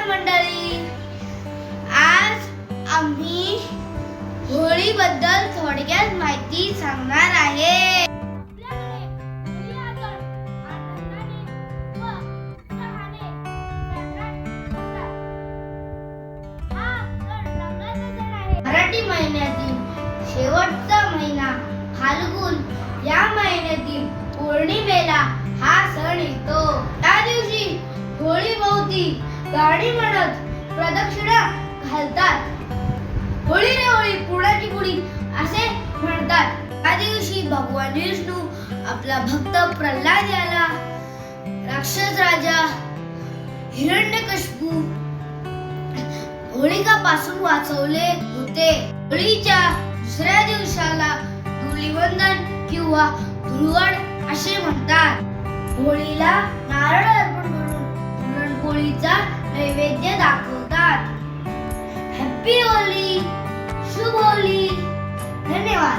नमस्कार मंडळी, आज आम्ही होळी बद्दल थोडक्यात माहिती सांगणार आहे. मराठी महिन्यातील शेवटचा महिना फाल्गुन या महिन्यातील पौर्णिमेला हा सण येतो. त्या दिवशी होळी भोवती गाणी म्हणत प्रदक्षिणा घालतात. होळी रे होळी पुरणाची पोळी असे म्हणतात. त्या दिवशी भगवान विष्णू आपला भक्त प्रल्हाद याला राक्षस राजा हिरण्यकशिपू होलिकापासून वाचवले होते. होळीच्या दुसऱ्या दिवसाला धुलीवंदन किंवा धुळवड असे म्हणतात. होळीला नारळ अर्पण करून पुरणपोळीचा नैवेद्य दाखवतात. हॅपी होली, शुभ होली, धन्यवाद.